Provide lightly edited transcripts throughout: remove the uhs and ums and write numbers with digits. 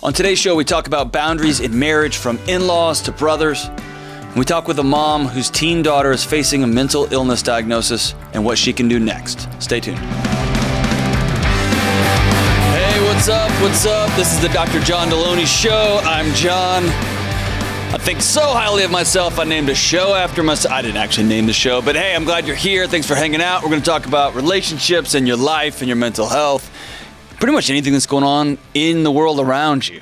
On today's show, we talk about boundaries in marriage, from in-laws to brothers. We talk with a mom whose teen daughter is facing a mental illness diagnosis and what she can do next. Stay tuned. Hey, what's up? What's up? This is the Dr. John Delony Show. I'm John. I think so highly of myself, I named a show after myself. I didn't actually name the show, but hey, I'm glad you're here. Thanks for hanging out. We're going to talk about relationships and your life and your mental health. Pretty much anything that's going on in the world around you.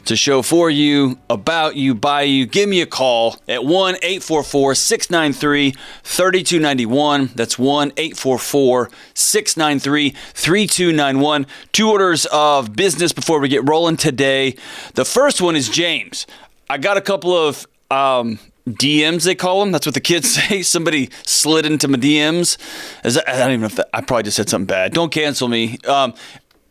It's a show for you, about you, by you. Give me a call at 1-844-693-3291. That's 1-844-693-3291. 2 orders of business before we get rolling today. The first one is James. I got a couple of DMs, they call them. That's what the kids say. Somebody slid into my DMs. I don't even know if I probably just said something bad. Don't cancel me.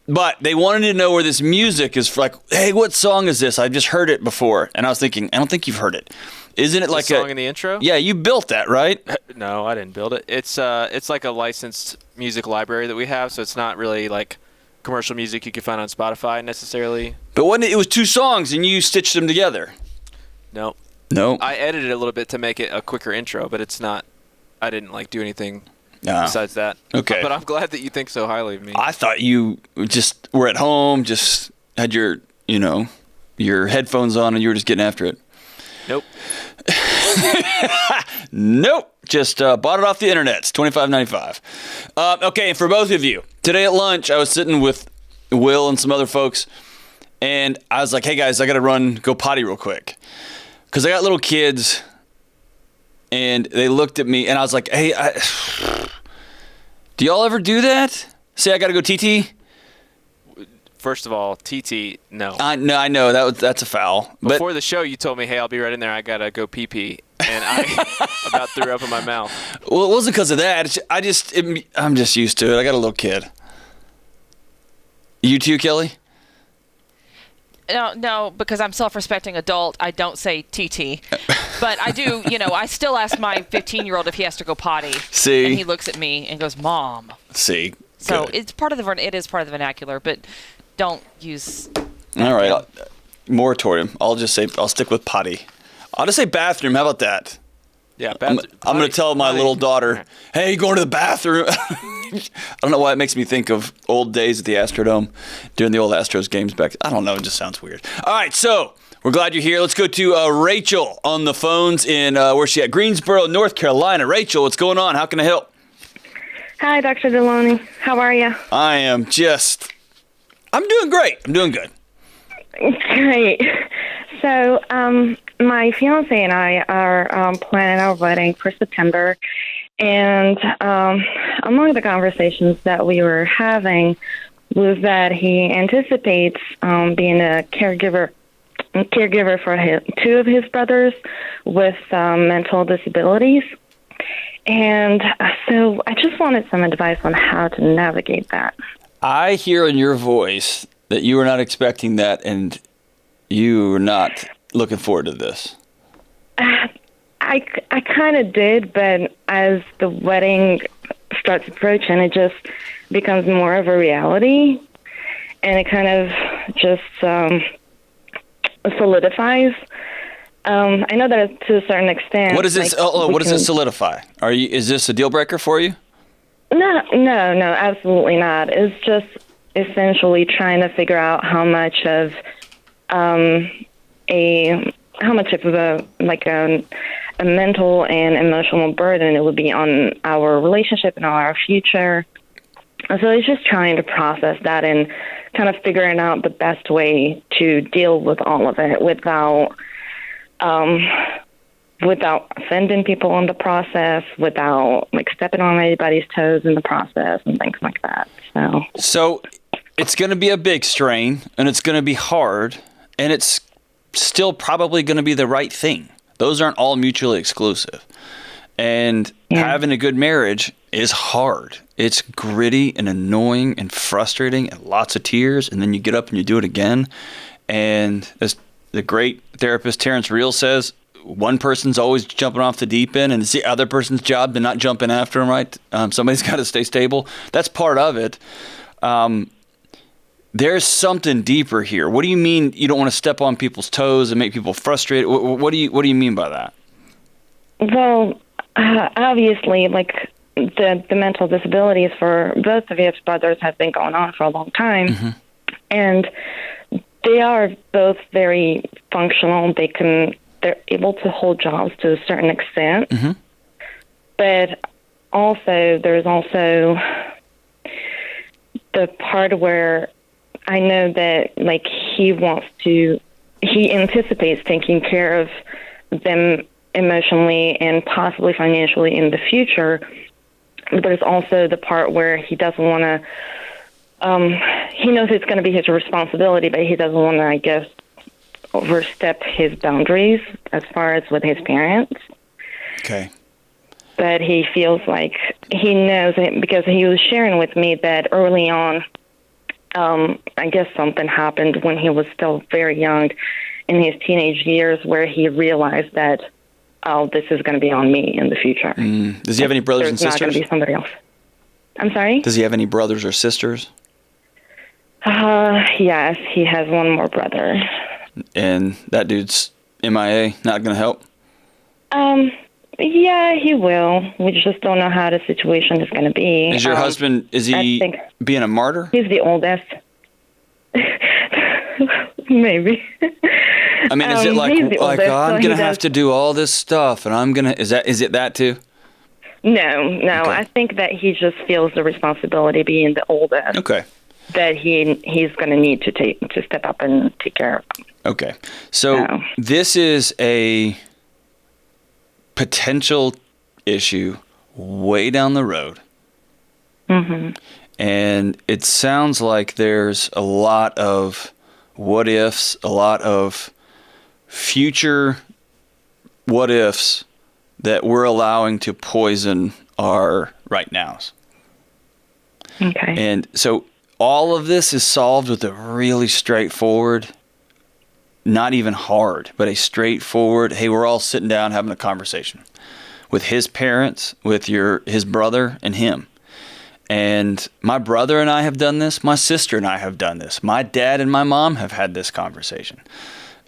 But they wanted to know where this music is. Like, hey, what song is this? I've just heard it before. And I was thinking, I don't think you've heard it. Isn't it like a song in the intro? Yeah, you built that, right? No, I didn't build it. It's like a licensed music library that we have, so it's not really like commercial music you can find on Spotify necessarily. But it was 2 songs and you stitched them together. No. I edited it a little bit to make it a quicker intro, but it's not. I didn't do anything besides that. Okay. But I'm glad that you think so highly of me. I thought you just were at home, just had your headphones on and you were just getting after it. Nope. Nope. Just bought it off the internet. It's $25.95. Okay, and for both of you, today at lunch, I was sitting with Will and some other folks, and I was like, hey guys, I got to go potty real quick. Because I got little kids, and they looked at me, and I was like, hey, do y'all ever do that? Say I got to go TT? First of all, TT, no. I know that's a foul. Before the show, you told me, hey, I'll be right in there. I got to go pee-pee. And I about threw up in my mouth. Well, it wasn't because of that. I'm just used to it. I got a little kid. You too, Kelly? No, because I'm self-respecting adult, I don't say TT. But I do, I still ask my 15-year-old if he has to go potty. See? And he looks at me and goes, Mom. See? So good. it is part of the vernacular, but don't use... All right. Moratorium. I'll stick with potty. I'll just say bathroom. How about that? Yeah, I'm going to tell my little daughter, hey, you going to the bathroom? I don't know why it makes me think of old days at the Astrodome during the old Astros games back. I don't know. It just sounds weird. All right, so we're glad you're here. Let's go to Rachel on the phones in, where's she at? Greensboro, North Carolina. Rachel, what's going on? How can I help? Hi, Dr. Delony. How are you? I'm doing great. I'm doing good. Great. So, my fiance and I are planning our wedding for September, and among the conversations that we were having was that he anticipates being a caregiver for 2 of his brothers with mental disabilities. And so I just wanted some advice on how to navigate that. I hear in your voice that you were not expecting that and you were not looking forward to this. I kind of did, but as the wedding starts approaching, it just becomes more of a reality, and it kind of just solidifies. I know that to a certain extent. What does it? What does it solidify? Is this a deal breaker for you? No, absolutely not. It's just essentially trying to figure out how much of a mental and emotional burden it would be on our relationship and on our future. So it's just trying to process that and kind of figuring out the best way to deal with all of it without offending people in the process, without stepping on anybody's toes in the process and things like that. So it's going to be a big strain, and it's going to be hard, and it's still probably going to be the right thing. Those aren't all mutually exclusive. And having a good marriage is hard. It's gritty and annoying and frustrating and lots of tears, and then you get up and you do it again. And as the great therapist Terrence Real says, one person's always jumping off the deep end, and it's the other person's job to not jump in after them, right? Somebody's got to stay stable. That's part of it. there's something deeper here. What do you mean you don't want to step on people's toes and make people frustrated? What do you mean by that? Well, obviously, like the mental disabilities for both of his brothers have been going on for a long time, Mm-hmm. and they are both very functional. They're able to hold jobs to a certain extent, Mm-hmm. but also there's also the part where I know that like he anticipates taking care of them emotionally and possibly financially in the future. But there's also the part where he doesn't want to, he knows it's going to be his responsibility, but he doesn't want to, I guess, overstep his boundaries as far as with his parents. Okay. But he feels like he knows it because he was sharing with me that early on, I guess something happened when he was still very young in his teenage years where he realized that, oh, this is going to be on me in the future. Does he have any brothers and There's not going sisters? to be somebody else. I'm sorry? Does he have any brothers or sisters? Yes, he has one more brother. And that dude's MIA, not going to help? Yeah, he will. We just don't know how the situation is going to be. Is your husband, is he I think being a martyr? he's the oldest. Maybe. I mean, is it like he's the oldest, oh, so I'm he going to have does- to do all this stuff, and I'm going to, is it that too? No. Okay. I think that he just feels the responsibility being the oldest. Okay. That he's going to need to step up and take care of them. Okay. So No. this is a potential issue way down the road. Mm-hmm. And it sounds like there's a lot of what ifs, a lot of future what ifs that we're allowing to poison our right nows. Okay. And so all of this is solved with a really straightforward, not even hard, but a straightforward, hey, we're all sitting down having a conversation with his parents, with his brother and him. And my brother and I have done this. My sister and I have done this. My dad and my mom have had this conversation.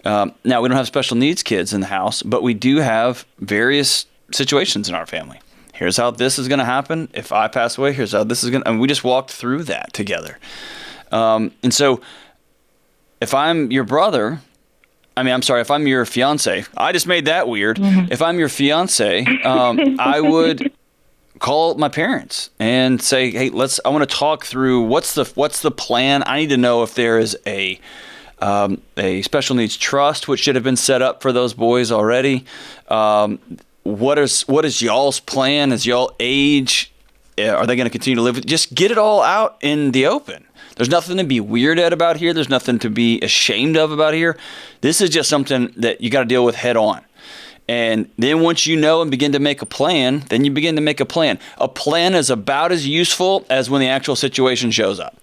Now, we don't have special needs kids in the house, but we do have various situations in our family. Here's how this is going to happen. If I pass away, here's how this is going to, and we just walked through that together. And so if I'm your brother, if I'm your fiance, I just made that weird. Mm-hmm. If I'm your fiance, I would call my parents and say, hey, I want to talk through what's the plan. I need to know if there is a special needs trust, which should have been set up for those boys already. What is y'all's plan as y'all age? Are they going to continue to live? Just get it all out in the open. There's nothing to be weird at about here. There's nothing to be ashamed of about here. This is just something that you got to deal with head on. And then once you know and begin to make a plan, then you begin to make a plan. A plan is about as useful as when the actual situation shows up,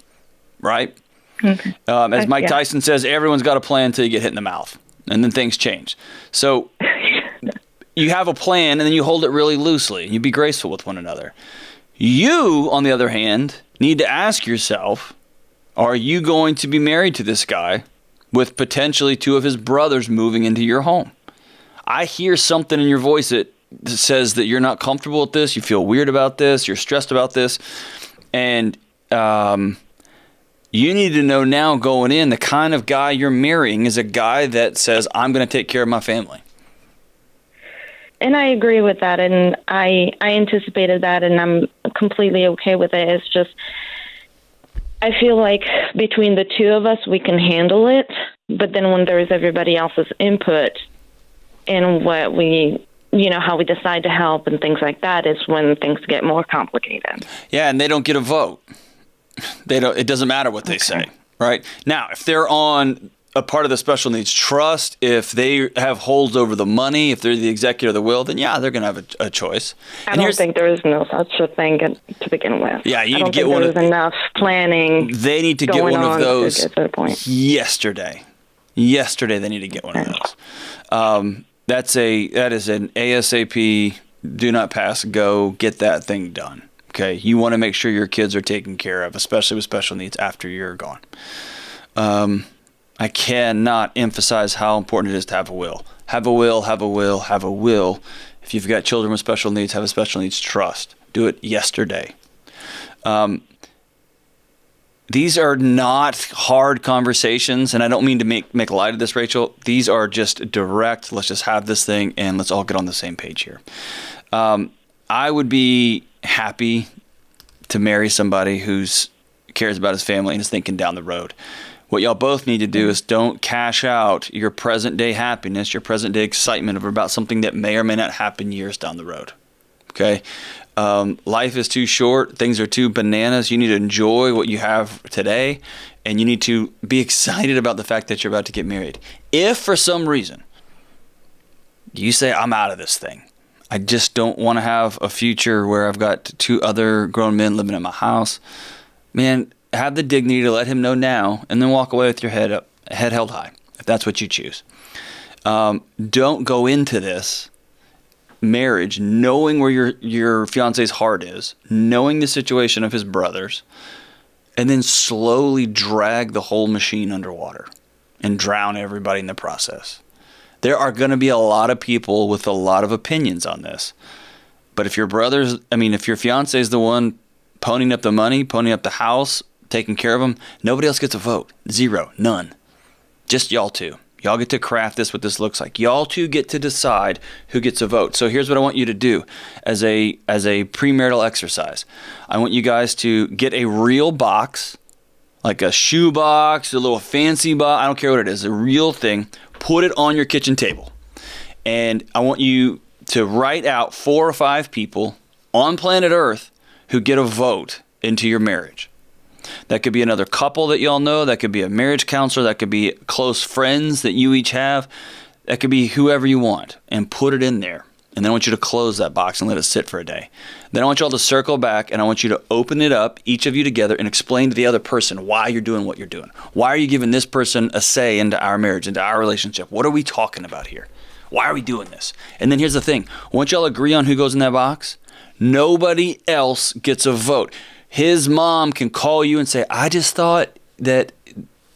right? Okay. As Mike Yeah. Tyson says, everyone's got a plan until you get hit in the mouth, and then things change. So you have a plan, and then you hold it really loosely. You be graceful with one another. You, on the other hand, need to ask yourself, are you going to be married to this guy with potentially two of his brothers moving into your home? I hear something in your voice that says that you're not comfortable with this, you feel weird about this, you're stressed about this, and you need to know now going in, the kind of guy you're marrying is a guy that says, I'm going to take care of my family. And I agree with that, and I anticipated that, and I'm completely okay with it. It's just, I feel like between the two of us, we can handle it, but then when there's everybody else's input in what we, how we decide to help and things like that is when things get more complicated. Yeah, and they don't get a vote. It doesn't matter what they say, right? Now, if they're on a part of the special needs trust, if they have holds over the money, if they're the executor of the will, then yeah, they're going to have a choice. I don't think there is no such a thing to begin with. Yeah, you I need to don't get think one there's enough planning. They need to get going one of on those to get to the point. yesterday. Yesterday, they need to get one of those. That is an ASAP, do not pass, go, get that thing done. Okay, you want to make sure your kids are taken care of, especially with special needs after you're gone. I cannot emphasize how important it is to have a will. Have a will, have a will, have a will. If you've got children with special needs, have a special needs trust. Do it yesterday. These are not hard conversations, and I don't mean to make light of this, Rachel. These are just direct. Let's just have this thing, and let's all get on the same page here. I would be happy to marry somebody who cares about his family and is thinking down the road. What y'all both need to do is don't cash out your present day happiness, your present day excitement over about something that may or may not happen years down the road. Okay? Life is too short. Things are too bananas. You need to enjoy what you have today, and you need to be excited about the fact that you're about to get married. If for some reason you say, I'm out of this thing, I just don't want to have a future where I've got 2 other grown men living in my house, man, have the dignity to let him know now, and then walk away with your head held high, if that's what you choose. Don't go into this marriage knowing where your fiance's heart is, knowing the situation of his brothers, and then slowly drag the whole machine underwater and drown everybody in the process. There are going to be a lot of people with a lot of opinions on this. But if your fiance is the one ponying up the money, ponying up the house, taking care of them, nobody else gets a vote. 0, none. Just y'all two. Y'all get to craft this, what this looks like. Y'all two get to decide who gets a vote. So here's what I want you to do as a premarital exercise. I want you guys to get a real box, like a shoe box, a little fancy box, I don't care what it is, a real thing. Put it on your kitchen table. And I want you to write out 4 or 5 people on planet Earth who get a vote into your marriage. That could be another couple that y'all know. That could be a marriage counselor. That could be close friends that you each have. That could be whoever you want, and put it in there. And then I want you to close that box and let it sit for a day. Then I want you all to circle back, and I want you to open it up, each of you together, and explain to the other person why you're doing what you're doing. Why are you giving this person a say into our marriage, into our relationship? What are we talking about here? Why are we doing this? And then here's the thing. Once y'all agree on who goes in that box, nobody else gets a vote. His mom can call you and say, I just thought that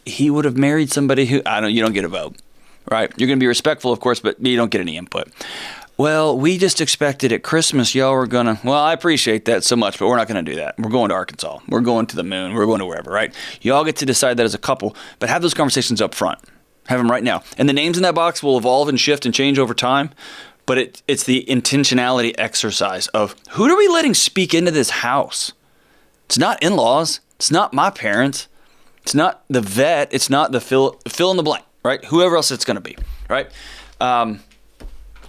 he would have married somebody who, you don't get a vote, right? You're going to be respectful, of course, but you don't get any input. Well, we just expected at Christmas y'all were going to, I appreciate that so much, but we're not going to do that. We're going to Arkansas. We're going to the moon. We're going to wherever, right? Y'all get to decide that as a couple, but have those conversations up front. Have them right now. And the names in that box will evolve and shift and change over time, but it's the intentionality exercise of who are we letting speak into this house? It's not in-laws. It's not my parents. It's not the vet. It's not the fill in the blank, right? Whoever else it's going to be, right? And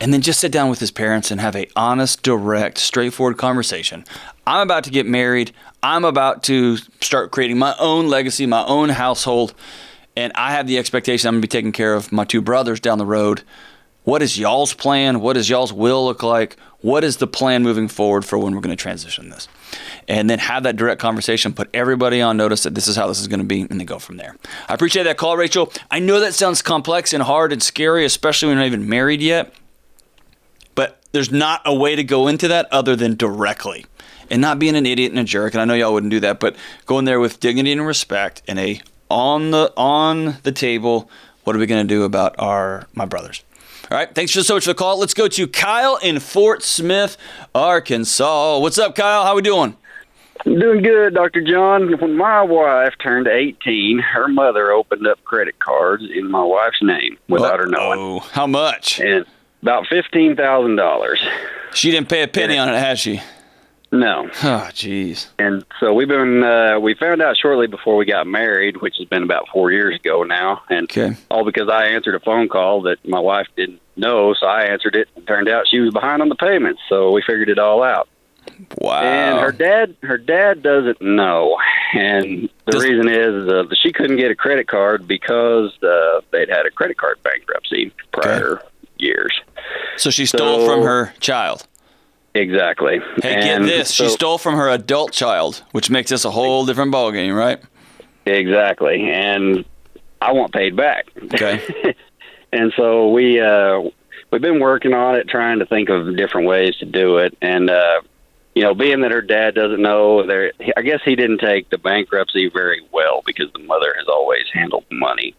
then just sit down with his parents and have a honest, direct, straightforward conversation. I'm about to get married. I'm about to start creating my own legacy, my own household, and I have the expectation I'm going to be taking care of my 2 brothers down the road. What is y'all's plan? What does y'all's will look like? What is the plan moving forward for when we're going to transition this? And then have that direct conversation, put everybody on notice that this is how this is going to be, and then go from there. I appreciate that call, Rachel. I know that sounds complex and hard and scary, especially when you're not even married yet. But there's not a way to go into that other than directly. And not being an idiot and a jerk, and I know y'all wouldn't do that, but go in there with dignity and respect and on the table, what are we going to do about my brothers? All right, thanks so much for the call. Let's go to Kyle in Fort Smith, Arkansas. What's up, Kyle? How we doing? I'm doing good, Dr. John. When my wife turned 18, her mother opened up credit cards in my wife's name without her knowing. Oh, how much? And about $15,000. She didn't pay a penny on it, has she? No. Oh, jeez. And so we found out shortly before we got married, which has been about 4 years ago now. And all because I answered a phone call that my wife didn't know, so I answered it. And turned out she was behind on the payments, so we figured it all out. Wow. And her dad doesn't know. And the reason is she couldn't get a credit card because they'd had a credit card bankruptcy prior years. So she stole from her child. Exactly. Hey, get this. She stole from her adult child, which makes this a whole different ballgame, right? Exactly. And I want paid back. Okay. And so we've been working on it, trying to think of different ways to do it. And, being that her dad doesn't know, I guess he didn't take the bankruptcy very well because the mother has always handled the money.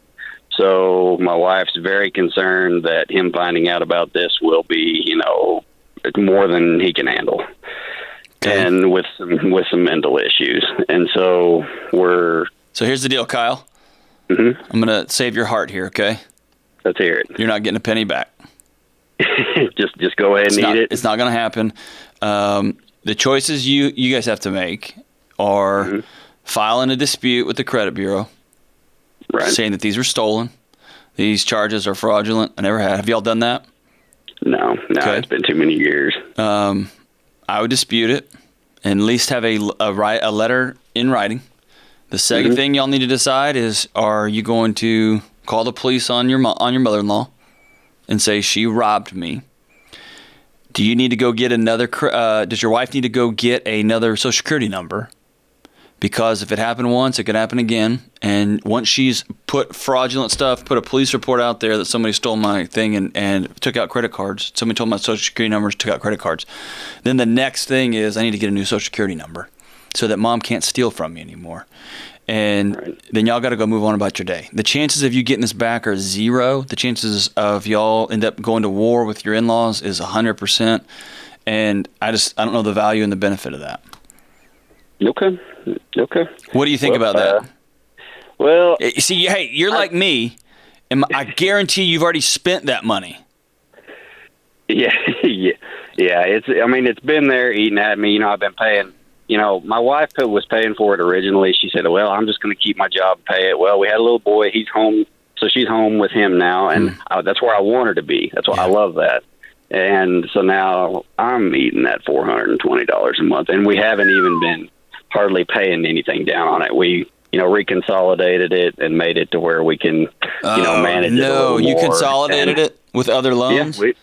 So my wife's very concerned that him finding out about this will be, more than he can handle. Okay. And with some mental issues. And so So here's the deal, Kyle. Mm-hmm. I'm going to save your heart here, okay? Let's hear it. You're not getting a penny back. just go ahead and eat it. It's not going to happen. The choices you guys have to make are filing a dispute with the credit bureau, right, saying that these were stolen. These charges are fraudulent. I never had. Have y'all done that? No, okay. It's been too many years. I would dispute it and at least have a letter in writing. The second thing y'all need to decide is, are you going to call the police on your mother-in-law and say she robbed me? Do you need to go get does your wife need to go get another Social Security number? Because if it happened once, it could happen again. And once she's put fraudulent stuff, put a police report out there that somebody stole my thing and took out credit cards. Somebody told my Social Security numbers, took out credit cards. Then the next thing is I need to get a new Social Security number so that mom can't steal from me anymore. And then y'all got to go move on about your day. The chances of you getting this back are zero. The chances of y'all end up going to war with your in-laws is 100%. And I don't know the value and the benefit of that. Okay. What do you think about that? Well, see, hey, you're like me, and I guarantee you've already spent that money. Yeah. It's been there eating at me. I've been paying. My wife was paying for it originally. She said, "Well, I'm just going to keep my job and pay it." Well, we had a little boy. He's home, so she's home with him now, and that's where I want her to be. That's why I love that. And so now I'm eating that $420 a month, and we haven't even been hardly paying anything down on it. We, reconsolidated it and made it to where we can, manage it a little more. You consolidated it with other loans? With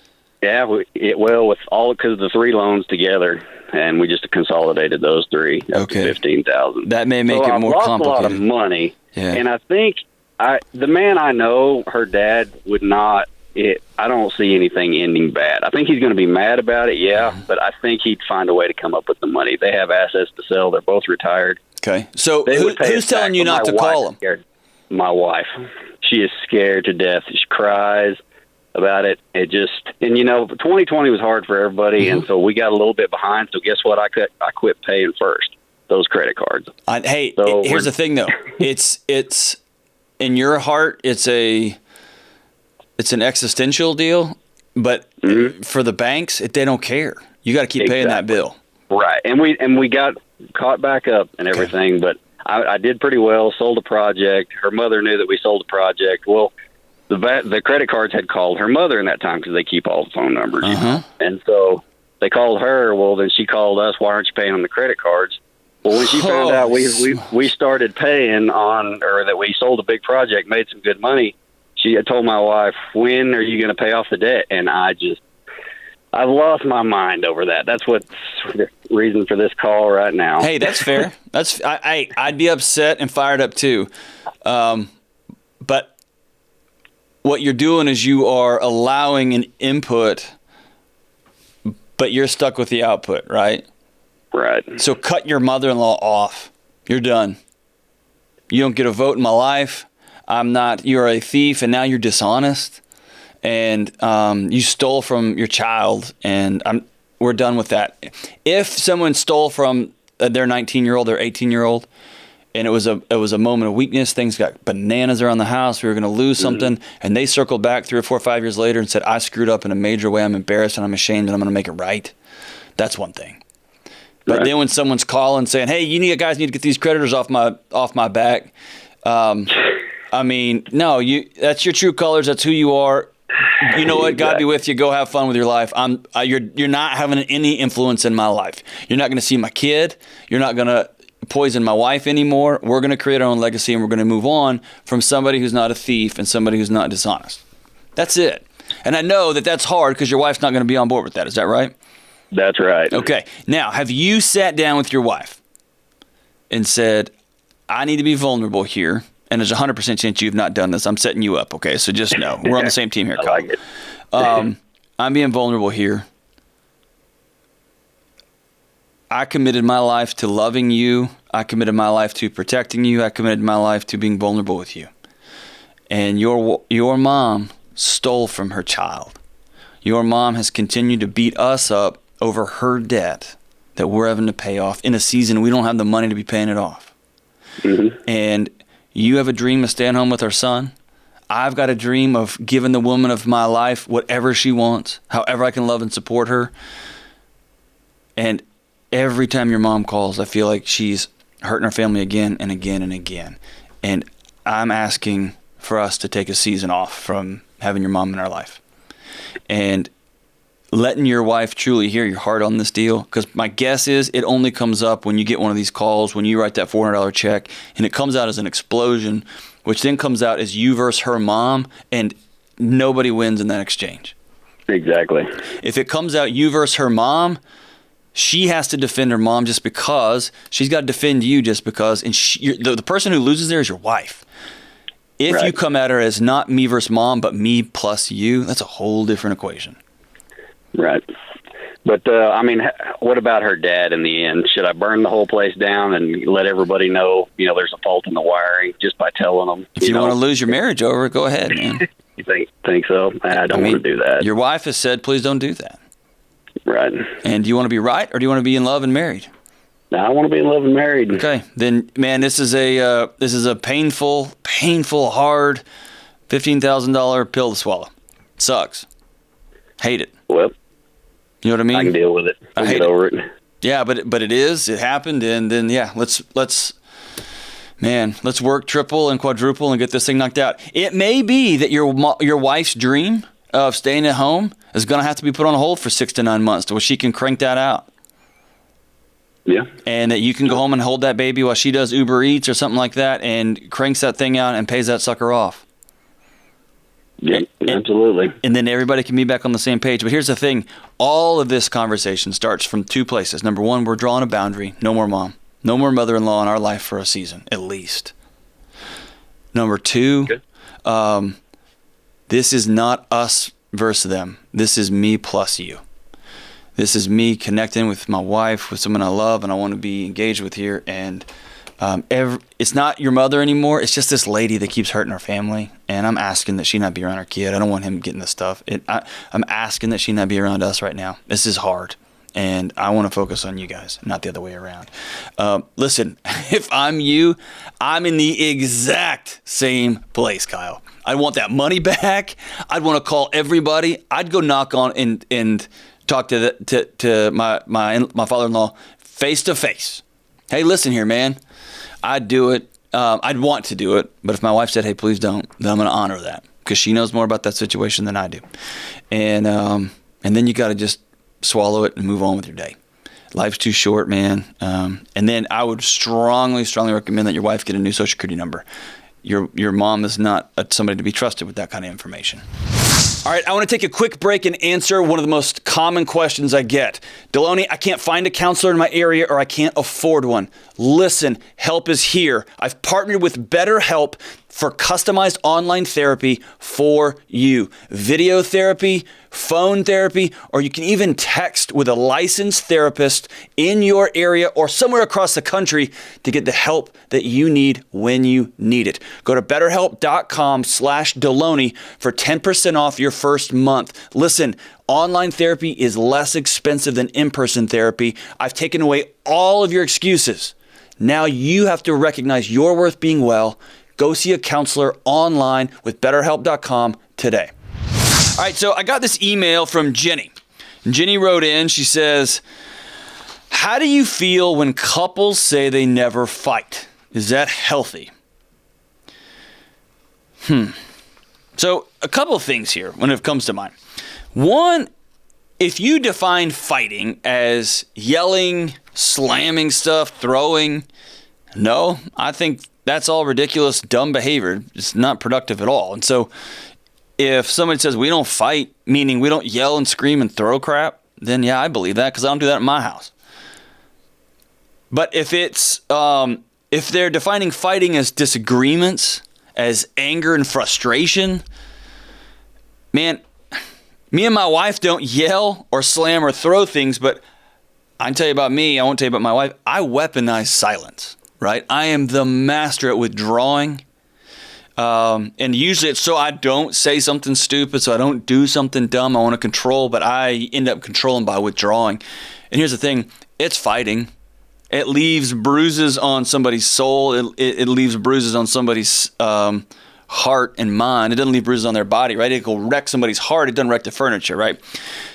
all, because of the 3 loans together, and we just consolidated those 3 up to $15,000. That may make it more complicated. I lost a lot of money, and I think the man I know, her dad would not. I don't see anything ending bad. I think he's going to be mad about it, but I think he'd find a way to come up with the money. They have assets to sell. They're both retired. Okay. So who's telling you not to call him? My wife. She is scared to death. She cries about it. 2020 was hard for everybody, and so we got a little bit behind. So guess what? I quit paying first those credit cards. Here's the thing, though. It's in your heart. It's an existential deal, but for the banks, they don't care. You got to keep paying that bill. Right, and we got caught back up and everything, but I did pretty well. Sold a project. Her mother knew that we sold a project. Well, the credit cards had called her mother in that time because they keep all the phone numbers, and so they called her. Well, then she called us. Why aren't you paying on the credit cards? Well, when she found out we started paying on, or that we sold a big project, made some good money. She had told my wife, "When are you going to pay off the debt?" And I've lost my mind over that. That's what's the reason for this call right now. Hey, that's fair. I'd be upset and fired up too. But what you're doing is you are allowing an input, but you're stuck with the output, right? Right. So cut your mother-in-law off. You're done. You don't get a vote in my life. You're a thief, and now you're dishonest, and you stole from your child, and we're done with that. If someone stole from their 19-year-old, their 18-year-old, and it was a moment of weakness, things got bananas around the house, we were going to lose something, and they circled back 3 or 4 or 5 years later and said, I screwed up in a major way, I'm embarrassed, and I'm ashamed, and I'm going to make it right. That's one thing. But then when someone's calling saying, hey, guys need to get these creditors off my back, no, that's your true colors. That's who you are. You know what? God be with you. Go have fun with your life. You're not having any influence in my life. You're not going to see my kid. You're not going to poison my wife anymore. We're going to create our own legacy, and we're going to move on from somebody who's not a thief and somebody who's not dishonest. That's it. And I know that that's hard because your wife's not going to be on board with that. Is that right? That's right. Okay. Now, have you sat down with your wife and said, I need to be vulnerable here? And there's a 100% chance you've not done this. I'm setting you up, okay? So just know. We're on the same team here, Kyle. I like it. I'm being vulnerable here. I committed my life to loving you. I committed my life to protecting you. I committed my life to being vulnerable with you. And your mom stole from her child. Your mom has continued to beat us up over her debt that we're having to pay off in a season we don't have the money to be paying it off. Mm-hmm. And you have a dream of staying home with our son. I've got a dream of giving the woman of my life whatever she wants, however I can love and support her. And every time your mom calls, I feel like she's hurting our family again and again and again. And I'm asking for us to take a season off from having your mom in our life. And letting your wife truly hear your heart on this deal, because my guess is it only comes up when you get one of these calls, when you write that $400 check, and it comes out as an explosion, which then comes out as you versus her mom, and nobody wins in that exchange. Exactly. If it comes out you versus her mom, she has to defend her mom just because. She's got to defend you just because. And the person who loses there is your wife. If you come at her as not me versus mom, but me plus you, that's a whole different equation. Right. But, I mean, what about her dad in the end? Should I burn the whole place down and let everybody know, there's a fault in the wiring just by telling them? If you want to lose your marriage over it, go ahead, man. You think so? I don't want to do that. Your wife has said, please don't do that. Right. And do you want to be right, or do you want to be in love and married? No, I want to be in love and married. Okay. Then, man, this is a painful, hard $15,000 pill to swallow. It sucks. Hate it. Well, you know what I mean? I can deal with it. I'll get over it. Yeah, but it happened, and then let's work triple and quadruple and get this thing knocked out. It may be that your wife's dream of staying at home is going to have to be put on hold for 6 to 9 months till she can crank that out. Yeah. And that you can go home and hold that baby while she does Uber Eats or something like that and cranks that thing out and pays that sucker off. Yeah, absolutely. And then everybody can be back on the same page. But here's the thing. All of this conversation starts from 2 places. Number 1, we're drawing a boundary. No more mom. No more mother-in-law in our life for a season, at least. Number 2, this is not us versus them. This is me plus you. This is me connecting with my wife, with someone I love and I want to be engaged with here. And it's not your mother anymore. It's just this lady that keeps hurting our family. And I'm asking that she not be around our kid. I don't want him getting this stuff. I'm asking that she not be around us right now. This is hard. And I want to focus on you guys, not the other way around. Listen, if I'm you, I'm in the exact same place, Kyle. I want that money back. I'd want to call everybody. I'd go knock on and talk to my father-in-law face to face. Hey, listen here, man. I'd do it. I'd want to do it, but if my wife said, "Hey, please don't," then I'm going to honor that because she knows more about that situation than I do. And then you got to just swallow it and move on with your day. Life's too short, man. And then I would strongly recommend that your wife get a new Social Security number. Your mom is not somebody to be trusted with that kind of information. All right, I want to take a quick break and answer one of the most common questions I get. Delony, I can't find a counselor in my area or I can't afford one. Listen, help is here. I've partnered with BetterHelp for customized online therapy for you. Video therapy, phone therapy, or you can even text with a licensed therapist in your area or somewhere across the country to get the help that you need when you need it. Go to betterhelp.com/Delony for 10% off your first month. Listen, online therapy is less expensive than in-person therapy. I've taken away all of your excuses. Now you have to recognize your worth being well. Go see a counselor online with betterhelp.com today. All right, so I got this email from Jenny. Jenny wrote in, she says, "How do you feel when couples say they never fight? Is that healthy?" So a couple of things here when it comes to mind. One, if you define fighting as yelling, slamming stuff, throwing, no, I think that's all ridiculous, dumb behavior. It's not productive at all. And so if somebody says we don't fight, meaning we don't yell and scream and throw crap, then yeah, I believe that because I don't do that in my house. But if it's if they're defining fighting as disagreements, as anger and frustration, man, me and my wife don't yell or slam or throw things, but I can tell you about me. I won't tell you about my wife. I weaponize silence, right? I am the master at withdrawing. And usually it's so I don't say something stupid, so I don't do something dumb I want to control, but I end up controlling by withdrawing. And here's the thing, it's fighting. It leaves bruises on somebody's soul. It leaves bruises on somebody's heart and mind. It doesn't leave bruises on their body, right? It will wreck somebody's heart. It doesn't wreck the furniture, right?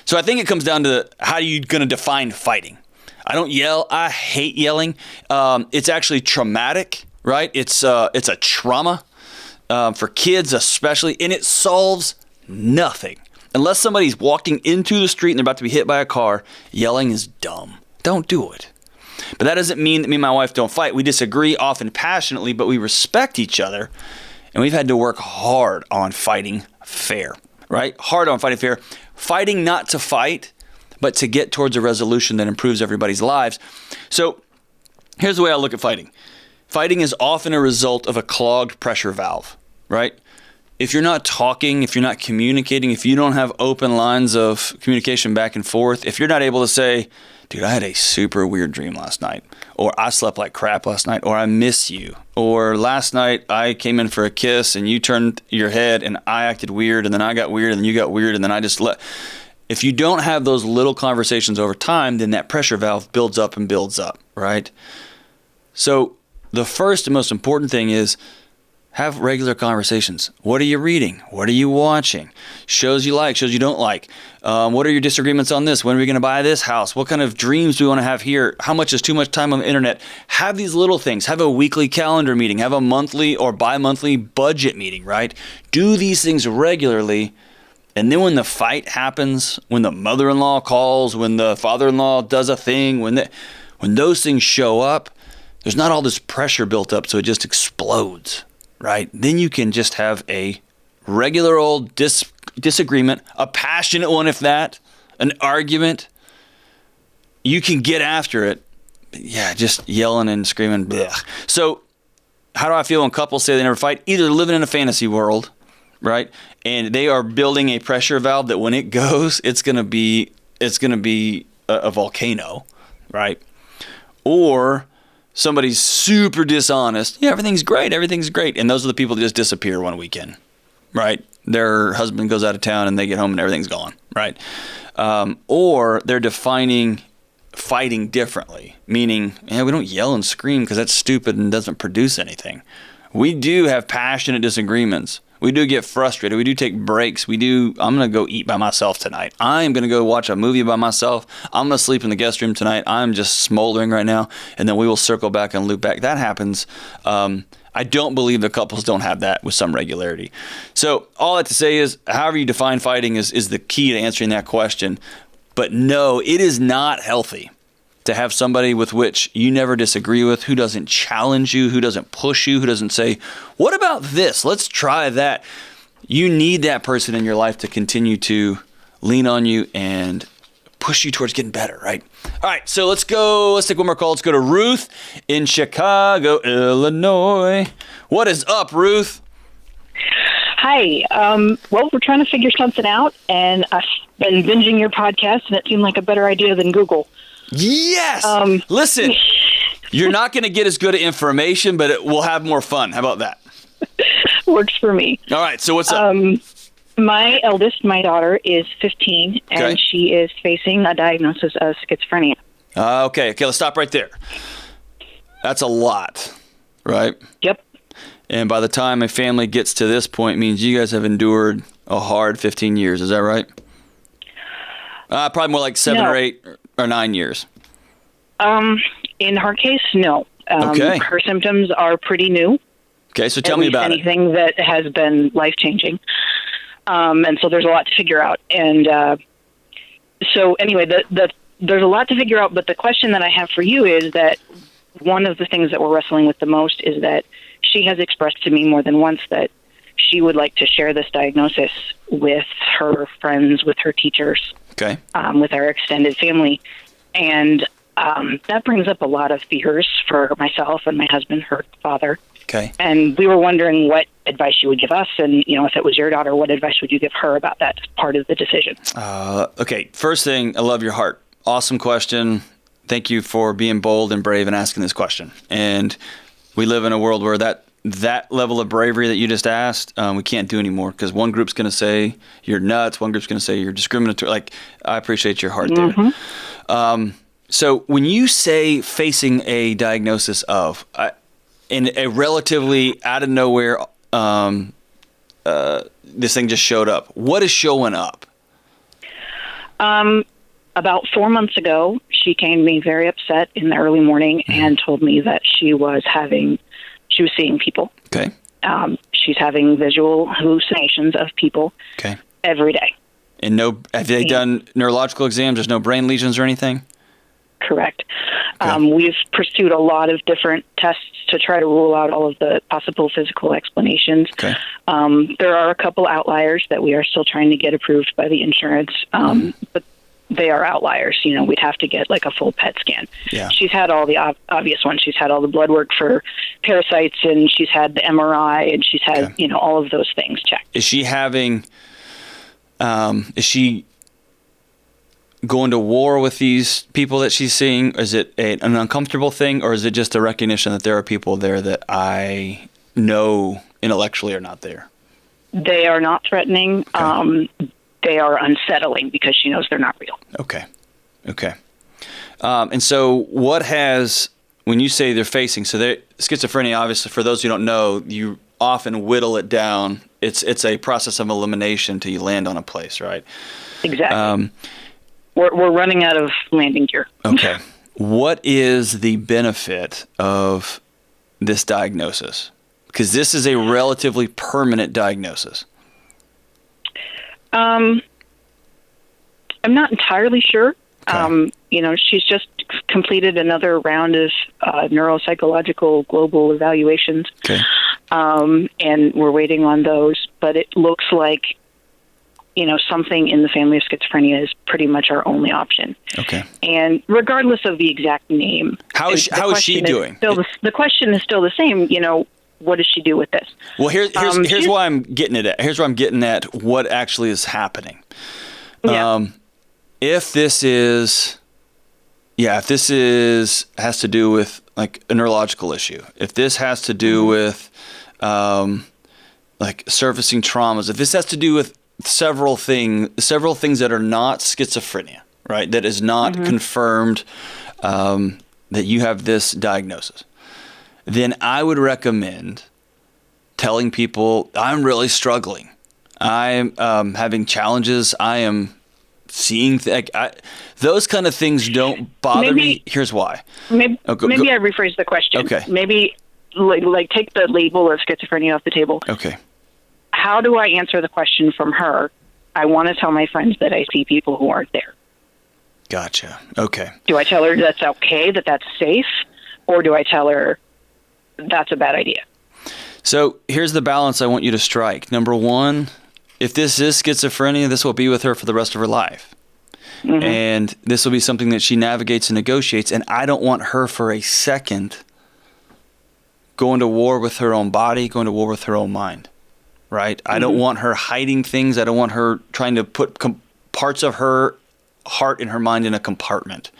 So I think it comes down to how are you going to define fighting? I don't yell. I hate yelling. It's actually traumatic, right? It's a trauma. For kids especially, and it solves nothing. Unless somebody's walking into the street and they're about to be hit by a car, yelling is dumb. Don't do it. But that doesn't mean that me and my wife don't fight. We disagree often passionately, but we respect each other, and we've had to work hard on fighting fair, right? Hard on fighting fair. Fighting not to fight, but to get towards a resolution that improves everybody's lives. So here's the way I look at fighting. Fighting is often a result of a clogged pressure valve. Right? If you're not talking, if you're not communicating, if you don't have open lines of communication back and forth, if you're not able to say, dude, I had a super weird dream last night, or I slept like crap last night, or I miss you, or last night I came in for a kiss and you turned your head and I acted weird and then I got weird and then you got weird and then I just let. If you don't have those little conversations over time, then that pressure valve builds up and builds up, right? So the first and most important thing is have regular conversations. What are you reading? What are you watching? Shows you like, shows you don't like. What are your disagreements on this? When are we going to buy this house? What kind of dreams do we want to have here? How much is too much time on the internet? Have these little things. Have a weekly calendar meeting. Have a monthly or bi-monthly budget meeting, right? Do these things regularly. And then when the fight happens, when the mother-in-law calls, when the father-in-law does a thing, when those things show up, there's not all this pressure built up, so it just explodes. Right? Then you can just have a regular old disagreement, a passionate one if that, an argument. You can get after it. Yeah, just yelling and screaming. Blech. So how do I feel when couples say they never fight? Either living in a fantasy world, right? And they are building a pressure valve that when it goes, it's going to be a volcano, right? Or somebody's super dishonest. Yeah, everything's great. And those are the people that just disappear one weekend, right? Their husband goes out of town and they get home and everything's gone, right? Or they're defining fighting differently, meaning, we don't yell and scream because that's stupid and doesn't produce anything. We do have passionate disagreements. We do get frustrated. We do take breaks. I'm going to go eat by myself tonight. I'm going to go watch a movie by myself. I'm going to sleep in the guest room tonight. I'm just smoldering right now. And then we will circle back and loop back. That happens. I don't believe the couples don't have that with some regularity. So all that to say is, however you define fighting is the key to answering that question. But no, it is not healthy to have somebody with which you never disagree with, who doesn't challenge you, who doesn't push you, who doesn't say, what about this? Let's try that. You need that person in your life to continue to lean on you and push you towards getting better, right? All right, so let's take one more call. Let's go to Ruth in Chicago, Illinois. What is up, Ruth? Hi. Well, we're trying to figure something out, and I've been binging your podcast, and it seemed like a better idea than Google. Yes. Listen, you're not going to get as good information, but we'll have more fun. How about that? Works for me. All right. So what's up? My eldest, my daughter, is 15, and she is facing a diagnosis of schizophrenia. Okay. Let's stop right there. That's a lot, right? Yep. And by the time a family gets to this point, it means you guys have endured a hard 15 years. Is that right? Probably more like 7 or 8 or 9 years. In her case, no. Her symptoms are pretty new. Okay, so tell me about anything that has been life-changing. And so there's a lot to figure out. And so anyway, there's a lot to figure out, but the question that I have for you is that one of the things that we're wrestling with the most is that she has expressed to me more than once that she would like to share this diagnosis with her friends, with her teachers, with our extended family. And that brings up a lot of fears for myself and my husband, her father. Okay. And we were wondering what advice you would give us, and if it was your daughter, what advice would you give her about that part of the decision? Okay. First thing, I love your heart. Awesome question. Thank you for being bold and brave and asking this question. And we live in a world where that level of bravery that you just asked, we can't do anymore, because one group's going to say you're nuts. One group's going to say you're discriminatory. Like, I appreciate your heart there. So when you say facing a diagnosis of, in a relatively out of nowhere, this thing just showed up. What is showing up? About 4 months ago, she came to me very upset in the early morning and told me that she was seeing people. Okay. She's having visual hallucinations of people. Okay. Every day. And have they done neurological exams? There's no brain lesions or anything? Correct. Okay. We've pursued a lot of different tests to try to rule out all of the possible physical explanations. Okay. There are a couple outliers that we are still trying to get approved by the insurance, but they are outliers. We'd have to get like a full PET scan. Yeah. She's had all the obvious ones. She's had all the blood work for parasites, and she's had the MRI, and she's had, all of those things checked. Is she having, is she going to war with these people that she's seeing? Is it an uncomfortable thing, or is it just a recognition that there are people there that I know intellectually are not there? They are not threatening. Okay. They are unsettling because she knows they're not real. Okay. And so when you say they're facing, schizophrenia, obviously, for those who don't know, you often whittle it down. It's a process of elimination till you land on a place, right? Exactly. We're running out of landing gear. Okay. What is the benefit of this diagnosis? Because this is a relatively permanent diagnosis. I'm not entirely sure. Okay. She's just completed another round of neuropsychological global evaluations. Okay. And we're waiting on those. But it looks like, something in the family of schizophrenia is pretty much our only option. Okay. And regardless of the exact name, how is she doing? The question is still the same. What does she do with this? Well, here's why I'm getting it at. Here's where I'm getting at what actually is happening. Yeah. If this has to do with like a neurological issue, if this has to do with like surfacing traumas, if this has to do with several things that are not schizophrenia, right? That is not confirmed that you have this diagnosis, then I would recommend telling people, I'm really struggling. I'm having challenges. I am seeing those kind of things don't bother me. Here's why. Maybe I rephrase the question. Okay. Maybe like take the label of schizophrenia off the table. Okay. How do I answer the question from her? I want to tell my friends that I see people who aren't there. Gotcha. Okay. Do I tell her that's okay, that's safe? Or do I tell her that's a bad idea? So here's the balance I want you to strike. Number one, if this is schizophrenia, this will be with her for the rest of her life. Mm-hmm. And this will be something that she navigates and negotiates. And I don't want her for a second going to war with her own body, going to war with her own mind. Right? Mm-hmm. I don't want her hiding things. I don't want her trying to put parts of her heart and her mind in a compartment.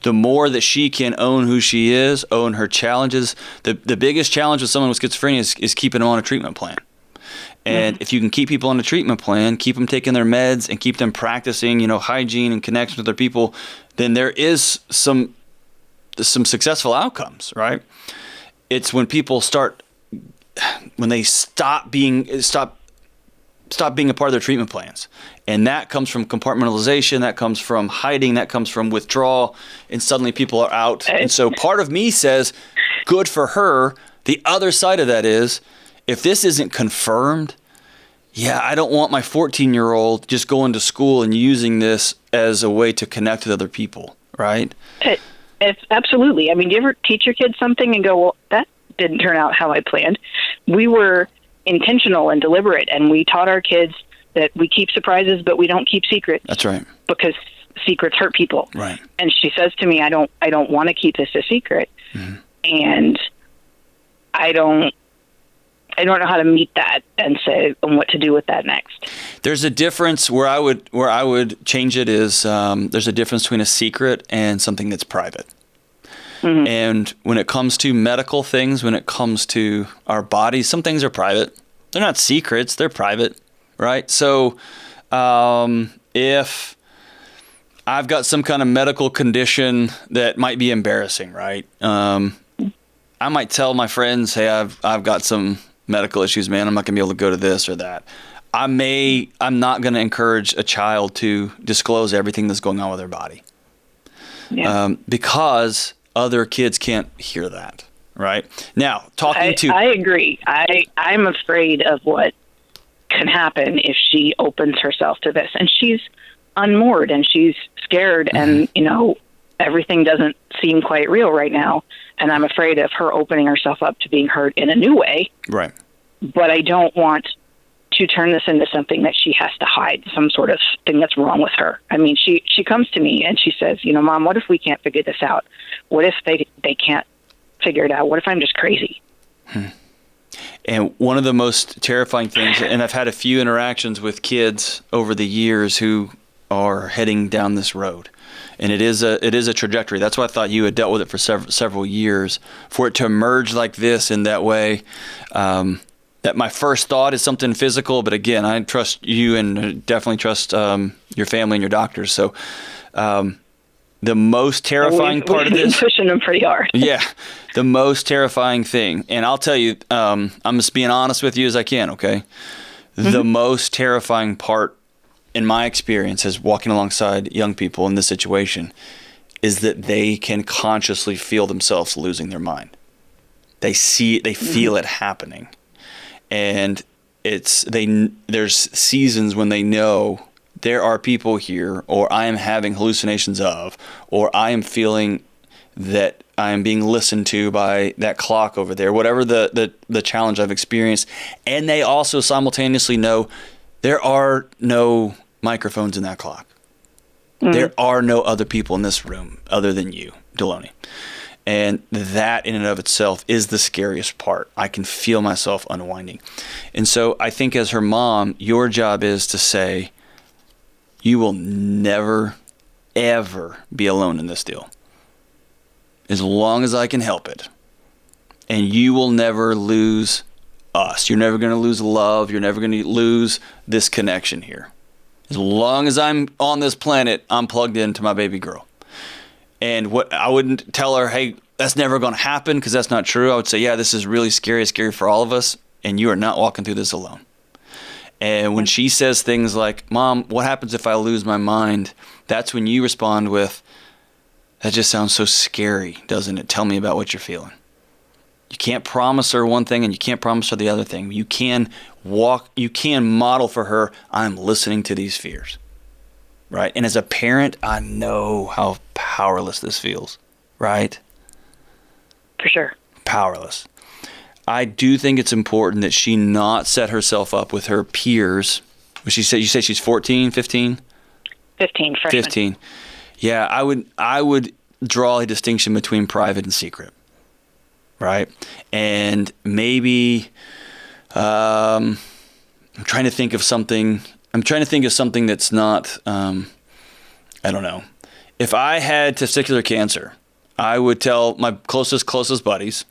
The more that she can own who she is, own her challenges, the biggest challenge with someone with schizophrenia is keeping them on a treatment plan. And if you can keep people on a treatment plan, keep them taking their meds and keep them practicing, hygiene and connection with other people, then there is some successful outcomes, right? It's when people stop being a part of their treatment plans. And that comes from compartmentalization, that comes from hiding, that comes from withdrawal, and suddenly people are out. And so part of me says, good for her. The other side of that is, if this isn't confirmed, I don't want my 14-year-old just going to school and using this as a way to connect with other people, right? It's absolutely. I mean, do you ever teach your kids something and go, well, that didn't turn out how I planned? We were intentional and deliberate, and we taught our kids that we keep surprises, but we don't keep secrets. That's right. Because secrets hurt people. Right. And she says to me, I don't want to keep this a secret. Mm-hmm. And I don't know how to meet that and say and what to do with that next. There's a difference where I would change it is there's a difference between a secret and something that's private. Mm-hmm. And when it comes to medical things, when it comes to our bodies, some things are private. They're not secrets, they're private, right? So if I've got some kind of medical condition that might be embarrassing, right? I might tell my friends, hey, I've got some medical issues, man. I'm not going to be able to go to this or that. I'm not going to encourage a child to disclose everything that's going on with their body. Yeah. Because other kids can't hear that, right? Now, I agree. I'm afraid of what can happen if she opens herself to this. And she's unmoored and she's scared and, everything doesn't seem quite real right now. And I'm afraid of her opening herself up to being hurt in a new way. Right. But I don't want to turn this into something that she has to hide, some sort of thing that's wrong with her. I mean, she comes to me and she says, Mom, what if we can't figure this out? What if they can't figure it out? What if I'm just crazy? And one of the most terrifying things, and I've had a few interactions with kids over the years who are heading down this road, and it is a trajectory. That's why I thought you had dealt with it for several years. For it to emerge like this in that way, that my first thought is something physical, but again, I trust you and definitely trust your family and your doctors. So the most terrifying part of this... We've been pushing them pretty hard. Yeah, the most terrifying thing, and I'll tell you, I'm just being honest with you as I can, okay? Mm-hmm. The most terrifying part in my experience as walking alongside young people in this situation is that they can consciously feel themselves losing their mind. They feel it happening. And there's seasons when they know there are people here, or I am having hallucinations of, or I am feeling that I am being listened to by that clock over there, whatever the challenge I've experienced. And they also simultaneously know there are no microphones in that clock. Mm. There are no other people in this room other than you, Delony. And that in and of itself is the scariest part. I can feel myself unwinding. And so I think as her mom, your job is to say, you will never, ever be alone in this deal. As long as I can help it. And you will never lose us. You're never going to lose love. You're never going to lose this connection here. As long as I'm on this planet, I'm plugged into my baby girl. And what I wouldn't tell her, hey, that's never going to happen, because that's not true. I would say, yeah, this is really scary for all of us, and you are not walking through this alone. And when she says things like, Mom, what happens if I lose my mind? That's when you respond with, that just sounds so scary, doesn't it? Tell me about what you're feeling. You can't promise her one thing and you can't promise her the other thing. You can model for her, I'm listening to these fears. Right? And as a parent, I know how powerless this feels. Right? For sure. Powerless. I do think it's important that she not set herself up with her peers. You say she's 14, 15? 15, freshman. 15. Yeah, I would draw a distinction between private and secret. Right? And maybe I'm trying to think of something that's not, I don't know. If I had testicular cancer, I would tell my closest buddies.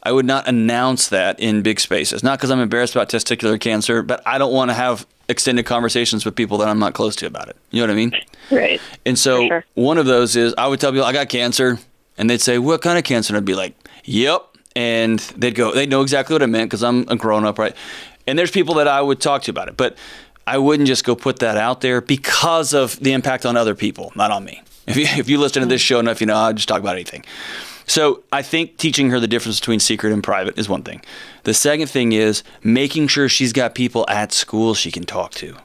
I would not announce that in big spaces. Not because I'm embarrassed about testicular cancer, but I don't want to have extended conversations with people that I'm not close to about it. You know what I mean? Right. And so one of those is I would tell people I got cancer, and they'd say, what kind of cancer? And I'd be like, yep. And they'd know exactly what I meant because I'm a grown up, right? And there's people that I would talk to about it, but I wouldn't just go put that out there because of the impact on other people, not on me. If you listen to this show enough, I'd just talk about anything. So I think teaching her the difference between secret and private is one thing. The second thing is making sure she's got people at school she can talk to.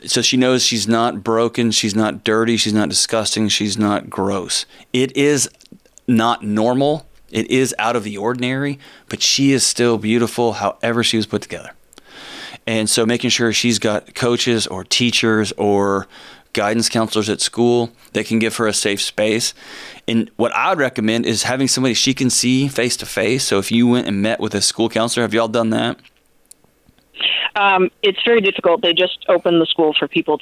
So she knows she's not broken, she's not dirty, she's not disgusting, she's not gross. It is not normal. It is out of the ordinary, but she is still beautiful however she was put together. And so making sure she's got coaches or teachers or guidance counselors at school that can give her a safe space. And what I would recommend is having somebody she can see face to face. So if you went and met with a school counselor, have y'all done that? It's very difficult. They just opened the school for people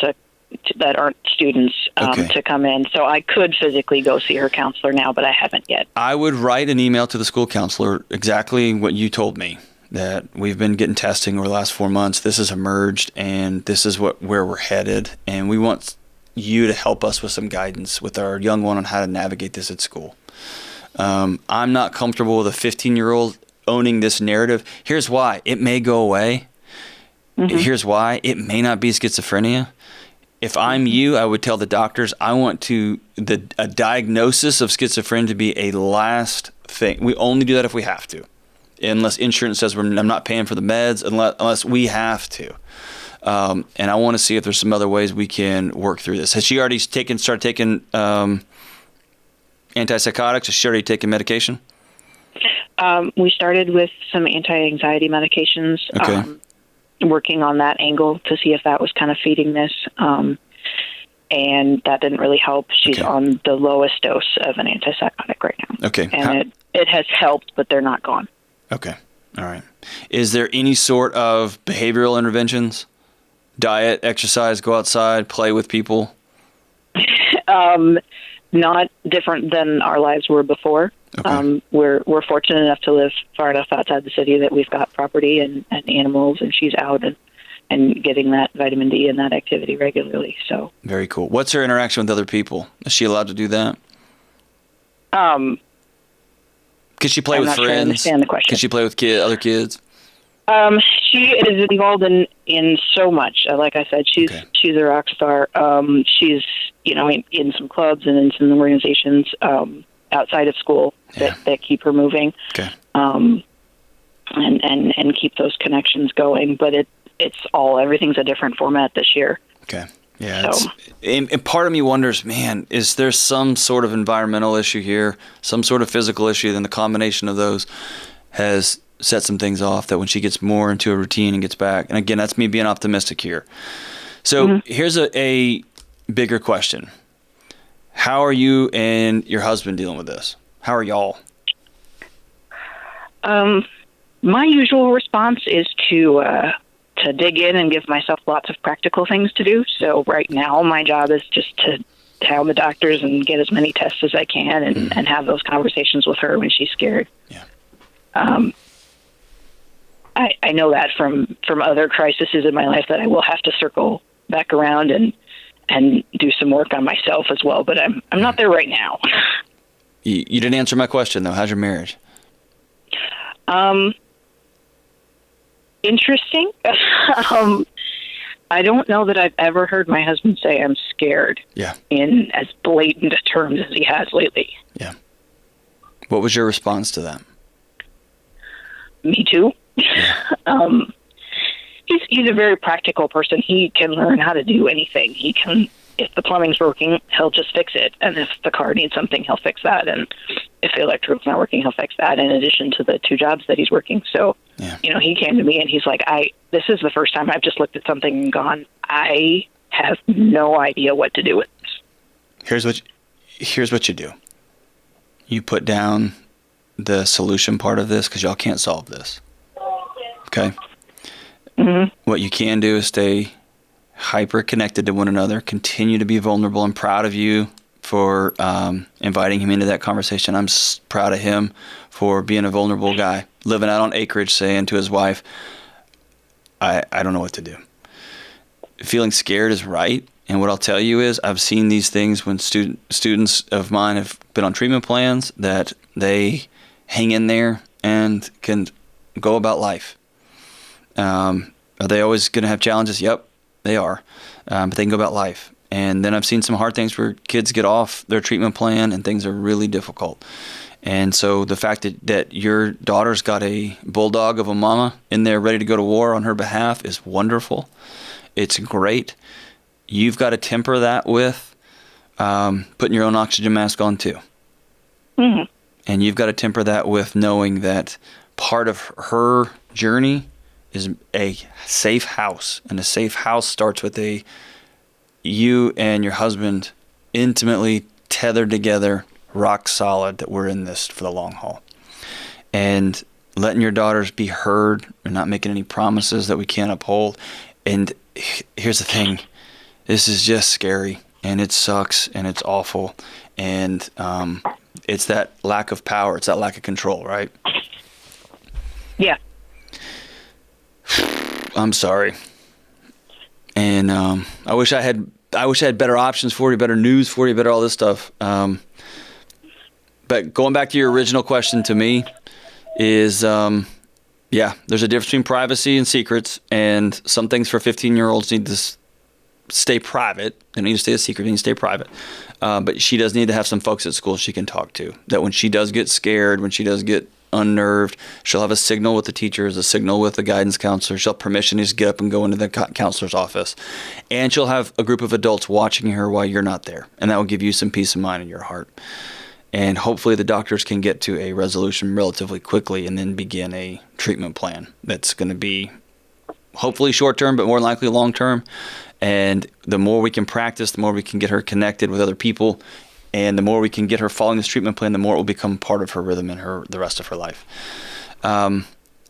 that aren't students to come in. So I could physically go see her counselor now, but I haven't yet. I would write an email to the school counselor exactly what you told me, that we've been getting testing over the last 4 months. This has emerged, and this is where we're headed. And we want you to help us with some guidance with our young one on how to navigate this at school. I'm not comfortable with a 15-year-old owning this narrative. Here's why. It may go away. Mm-hmm. Here's why. It may not be schizophrenia. If I'm you, I would tell the doctors, I want a diagnosis of schizophrenia to be a last thing. We only do that if we have to, unless insurance says I'm not paying for the meds, unless we have to. And I want to see if there's some other ways we can work through this. Has she already started taking antipsychotics? Has she already taken medication? We started with some anti-anxiety medications. Okay. Working on that angle to see if that was kind of feeding this. And that didn't really help. She's on the lowest dose of an antipsychotic right now. Okay. And it has helped, but they're not gone. Okay. All right. Is there any sort of behavioral interventions? Diet, exercise, go outside, play with people? Not different than our lives were before. Okay. We're fortunate enough to live far enough outside the city that we've got property and animals, and she's out and getting that vitamin D and that activity regularly. So very cool. What's her interaction with other people? Is she allowed to do that? Could she play with friends? Sure I understand the question. Could she play with other kids? She is involved in so much. Like I said, she's a rock star. She's in some clubs and in some organizations outside of school that keep her moving. Okay. And keep those connections going. But everything's a different format this year. Okay. Yeah. So. And part of me wonders, man, is there some sort of environmental issue here, some sort of physical issue? Then the combination of those has set some things off that when she gets more into a routine and gets back. And again, that's me being optimistic here. So here's a bigger question. How are you and your husband dealing with this? How are y'all? My usual response is to dig in and give myself lots of practical things to do. So right now, my job is just to hound the doctors and get as many tests as I can and have those conversations with her when she's scared. Yeah. I know that from other crises in my life that I will have to circle back around and do some work on myself as well. But I'm not there right now. You didn't answer my question though. How's your marriage? Interesting. I don't know that I've ever heard my husband say I'm scared. Yeah. In as blatant terms as he has lately. Yeah. What was your response to that? Me too. Yeah. He's a very practical person. He can learn how to do anything. He can, if the plumbing's broken, he'll just fix it. And if the car needs something, he'll fix that. And if the electric's not working, he'll fix that in addition to the 2 jobs that he's working. So, he came to me and he's like, this is the first time I've just looked at something and gone, I have no idea what to do with this. Here's what you do. You put down the solution part of this because y'all can't solve this. Okay? Mm-hmm. What you can do is stay hyper connected to one another, continue to be vulnerable. I'm proud of you for inviting him into that conversation. I'm proud of him for being a vulnerable guy, living out on acreage, saying to his wife, I don't know what to do. Feeling scared is right. And what I'll tell you is I've seen these things when students of mine have been on treatment plans that they hang in there and can go about life. Are they always going to have challenges? Yep, they are. But they can go about life. And then I've seen some hard things where kids get off their treatment plan and things are really difficult. And so the fact that your daughter's got a bulldog of a mama in there ready to go to war on her behalf is wonderful. It's great. You've got to temper that with putting your own oxygen mask on too. Mm-hmm. And you've got to temper that with knowing that part of her journey is a safe house. And a safe house starts with you and your husband intimately tethered together, rock solid, that we're in this for the long haul. And letting your daughters be heard and not making any promises that we can't uphold. And here's the thing. This is just scary, and it sucks, and it's awful. And it's that lack of power. It's that lack of control, right? Yeah. I'm sorry. And I wish I had better options for you, better news for you, better all this stuff. But going back to your original question to me is, there's a difference between privacy and secrets, and some things for 15-year-olds need to stay private. They don't need to stay a secret. They need to stay private. But she does need to have some folks at school she can talk to, that when she does get scared, when she does get unnerved, she'll have a signal with the teachers, a signal with the guidance counselor. She'll have permission to just get up and go into the counselor's office. And she'll have a group of adults watching her while you're not there. And that will give you some peace of mind in your heart. And hopefully the doctors can get to a resolution relatively quickly and then begin a treatment plan that's going to be hopefully short-term, but more likely long-term. And the more we can practice, the more we can get her connected with other people. And the more we can get her following this treatment plan, the more it will become part of her rhythm and the rest of her life.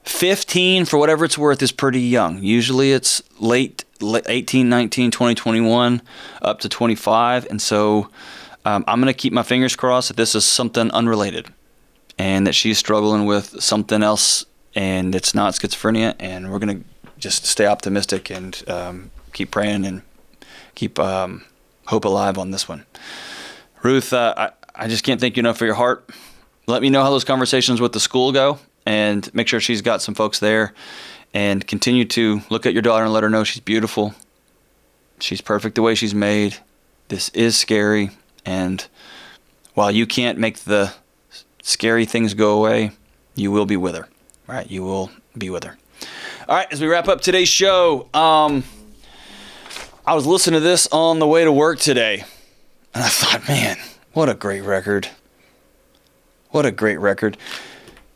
15, for whatever it's worth, is pretty young. Usually it's late 18, 19, 20, 21, up to 25. And so I'm going to keep my fingers crossed that this is something unrelated and that she's struggling with something else and it's not schizophrenia. And we're going to just stay optimistic and keep praying and keep hope alive on this one. Ruth, I just can't thank you enough for your heart. Let me know how those conversations with the school go and make sure she's got some folks there, and continue to look at your daughter and let her know she's beautiful. She's perfect the way she's made. This is scary, and while you can't make the scary things go away, you will be with her. All right, you will be with her. All right, as we wrap up today's show, I was listening to this on the way to work today. And I thought, man, what a great record. What a great record.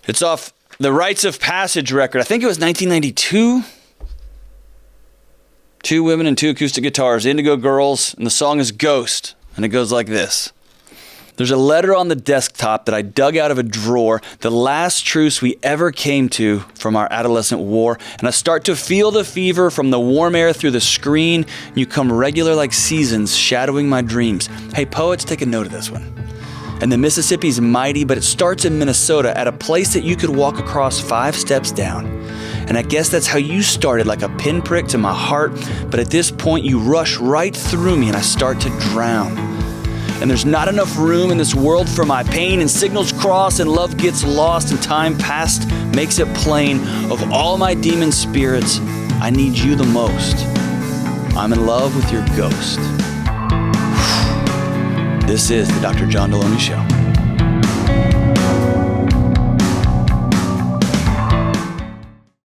It's off the Rites of Passage record. I think it was 1992. 2 women and 2 acoustic guitars, Indigo Girls, and the song is Ghost. And it goes like this. There's a letter on the desktop that I dug out of a drawer, the last truce we ever came to from our adolescent war, and I start to feel the fever from the warm air through the screen, and you come regular like seasons, shadowing my dreams. Hey, poets, take a note of this one. And the Mississippi's mighty, but it starts in Minnesota at a place that you could walk across 5 steps down. And I guess that's how you started, like a pinprick to my heart, but at this point you rush right through me and I start to drown. And there's not enough room in this world for my pain, and signals cross and love gets lost and time past makes it plain. Of all my demon spirits, I need you the most. I'm in love with your ghost. This is the Dr. John Delony Show.